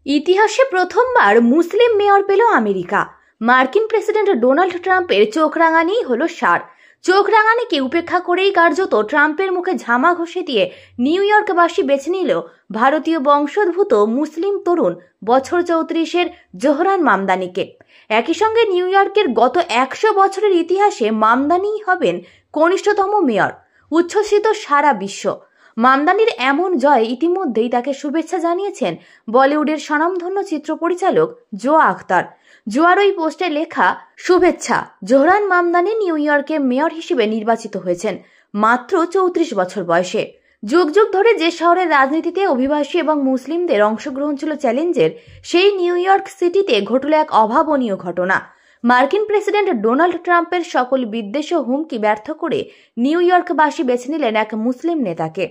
ইতিহাসে প্রথমবার মুসলিম মেয়র পেল আমেরিকা। মার্কিন প্রেসিডেন্ট ডোনাল্ড ট্রাম্পের চোখ রাঙানিই হলো সার। চোখ রাঙানিকে উপেক্ষা করেই কার্যত ট্রাম্পের মুখে ঝামা ঘষে দিয়ে নিউ ইয়র্কবাসী বেছে নিল ভারতীয় বংশোদ্ভূত মুসলিম তরুণ বছর 34-এর জোহরান মামদানিকে। একই সঙ্গে নিউ ইয়র্কের গত 100 বছরের ইতিহাসে মামদানিই হবেন কনিষ্ঠতম মেয়র। উচ্ছ্বসিত সারা বিশ্ব। মামদানির এমন জয় ইতিমধ্যেই তাকে শুভেচ্ছা জানিয়েছেন বলিউডের স্বনামধন্য চিত্র পরিচালক জোয়া আখতার। জোয়ার ওই পোস্টে লেখা, শুভেচ্ছা, জোহরান মামদানি নিউ ইয়র্কের মেয়র হিসেবে নির্বাচিত হয়েছেন মাত্র 34 বছর বয়সে। যুগ যুগ ধরে যে শহরের রাজনীতিতে অভিবাসী এবং মুসলিমদের অংশগ্রহণ ছিল চ্যালেঞ্জের, সেই নিউ ইয়র্ক সিটিতে ঘটল এক অভাবনীয় ঘটনা। মার্কিন প্রেসিডেন্ট ডোনাল্ড ট্রাম্পের সকল বিদ্বেষ ও হুমকি ব্যর্থ করে নিউ ইয়র্কবাসী বেছে নিলেন এক মুসলিম নেতাকে।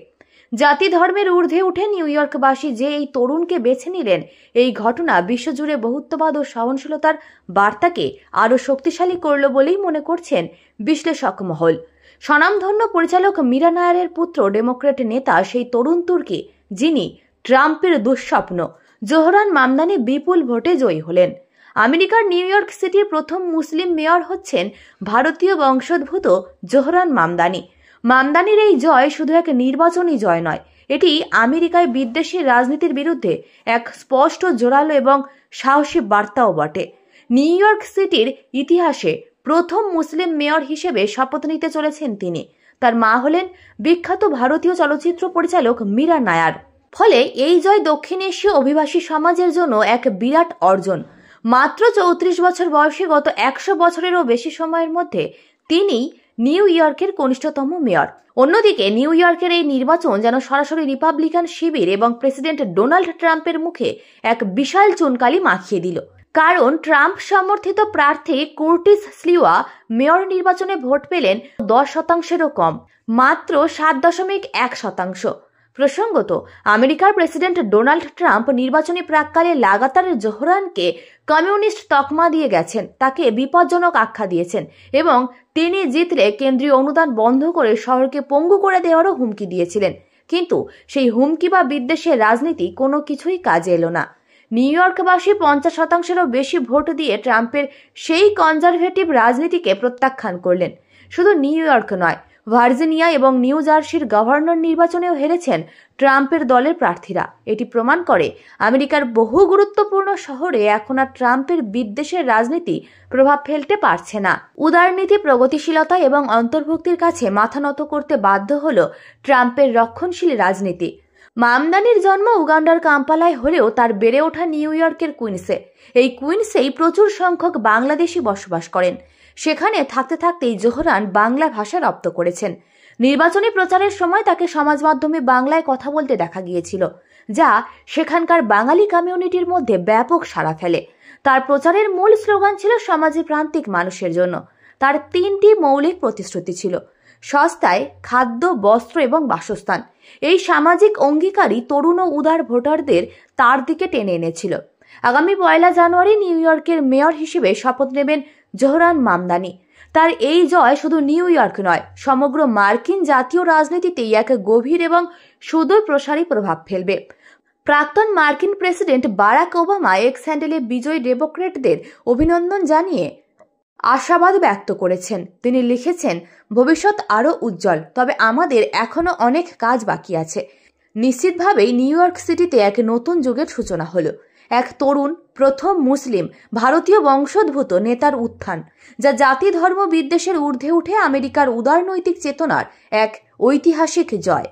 জাতি ধর্মের ঊর্ধ্বে উঠে নিউ ইয়র্কবাসী যে এই তরুণকে বেছে নিলেন, এই ঘটনা বিশ্বজুড়ে বহুত্ববাদ ও সহনশীলতার বার্তাকে আরও শক্তিশালী করল বলেই মনে করছেন বিশ্লেষক মহল। স্বনামধন্য পরিচালক মীরা নায়ারের পুত্র ডেমোক্রেট নেতা সেই তরুণ তুর্কি, যিনি ট্রাম্পের দুঃস্বপ্ন। জোহরান মামদানি বিপুল ভোটে জয়ী হলেন। আমেরিকার নিউ ইয়র্ক সিটির প্রথম মুসলিম মেয়র হচ্ছেন ভারতীয় বংশোদ্ভূত জোহরান মামদানি। মামদানির এই জয় শুধু এক নির্বাচনী জয় নয়, এটি আমেরিকায় বিদ্বেষী রাজনীতির বিরুদ্ধে এক স্পষ্ট, জোরালো এবং সাহসী বার্তাও বটে। নিউ ইয়র্ক সিটির ইতিহাসে প্রথম মুসলিম মেয়র হিসেবে শপথ নিতে চলেছেন তিনি। তার মা হলেন বিখ্যাত ভারতীয় চলচ্চিত্র পরিচালক মীরা নায়ার। ফলে এই জয় দক্ষিণ এশীয় অভিবাসী সমাজের জন্য এক বিরাট অর্জন। মাত্র 34 বছর বয়সে গত 100 বছরেরও বেশি সময়ের মধ্যে তিনি নিউ ইয়র্কের কনিষ্ঠতম মেয়র। অন্যদিকে নিউ ইয়র্কের এই নির্বাচন যেন সরাসরি রিপাবলিকান শিবির এবং প্রেসিডেন্ট ডোনাল্ড ট্রাম্পের মুখে এক বিশাল চুনকালি মাখিয়ে দিল। কারণ ট্রাম্প সমর্থিত প্রার্থী কুর্টিস স্লিওয়া মেয়র নির্বাচনে ভোট পেলেন 10%-এরও কম, মাত্র 7.1%। প্রসঙ্গত, আমেরিকার প্রেসিডেন্ট ডোনাল্ড ট্রাম্প নির্বাচনী প্রাক্কালে লাগাতার জোহরানকে কমিউনিস্ট তকমা দিয়ে গেছেন, তাকে বিপজ্জনক আখ্যা দিয়েছেন এবং তিনি জিতলে কেন্দ্রীয় অনুদান বন্ধ করে শহরকে পঙ্গু করে দেওয়ারও হুমকি দিয়েছিলেন। কিন্তু সেই হুমকি বা বিদ্বেষের রাজনীতি কোনো কিছুই কাজে এলো না। নিউ ইয়র্কবাসী 50%-এরও বেশি ভোট দিয়ে ট্রাম্পের সেই কনজারভেটিভ রাজনীতিকে প্রত্যাখ্যান করলেন। শুধু নিউ ইয়র্ক নয়, ভার্জিনিয়া এবং নিউ জার্সির গভর্নর নির্বাচনেও হেরেছেন ট্রাম্পের দলের প্রার্থীরা। এটি প্রমাণ করে আমেরিকার বহু গুরুত্বপূর্ণ শহরে এখন আর ট্রাম্পের বিদ্বেষের রাজনীতি প্রভাব ফেলতে পারছে না। উদারনীতি, প্রগতিশীলতা এবং অন্তর্ভুক্তির কাছে মাথা নত করতে বাধ্য হল ট্রাম্পের রক্ষণশীল রাজনীতি। মামদানির জন্ম উগান্ডার কাম্পালায় হলেও তার বেড়ে ওঠা নিউ ইয়র্কের কুইন্সে। এই কুইন্সেই প্রচুর সংখ্যক বাংলাদেশি বসবাস করেন। সেখানে থাকতে থাকতেই জোহরান বাংলা ভাষা রপ্ত করেছেন। নির্বাচনী প্রচারের সময় তাকে সমাজ মাধ্যমে বাংলায় কথা বলতে দেখা গিয়েছিল, যা সেখানকার বাঙালি কমিউনিটির মধ্যে ব্যাপক সাড়া ফেলে। তার প্রচারের মূল স্লোগান ছিল সমাজে প্রান্তিক মানুষের জন্য। তার 3টি মৌলিক প্রতিশ্রুতি ছিল: সস্তায় খাদ্য, বস্ত্র এবং বাসস্থান। এই সামাজিক অঙ্গীকারই তরুণ ও উদার ভোটারদের তার দিকে টেনে এনেছিল। আগামী 1 জানুয়ারি নিউ ইয়র্কের মেয়র হিসেবে শপথ নেবেন জোহরান মামদানি। তার এই জয় শুধু নিউ ইয়র্ক নয়, সমগ্র মার্কিন জাতীয় রাজনীতিতেই এক গভীর এবং সুদূর প্রসারী প্রভাব ফেলবে। প্রাক্তন মার্কিন প্রেসিডেন্ট বারাক ওবামা এক্স হ্যান্ডেলে বিজয়ী ডেমোক্রেটদের অভিনন্দন জানিয়ে আশাবাদ ব্যক্ত করেছেন। তিনি লিখেছেন, ভবিষ্যৎ আরও উজ্জ্বল, তবে আমাদের এখনো অনেক কাজ বাকি আছে। নিশ্চিতভাবেই নিউ ইয়র্ক সিটিতে এক নতুন যুগের সূচনা হলো। এক তরুণ, প্রথম মুসলিম ভারতীয় বংশোদ্ভূত নেতার উত্থান, যা জাতি ধর্ম বিদ্বেষের ঊর্ধ্বে উঠে আমেরিকার উদারনৈতিক চেতনার এক ঐতিহাসিক জয়।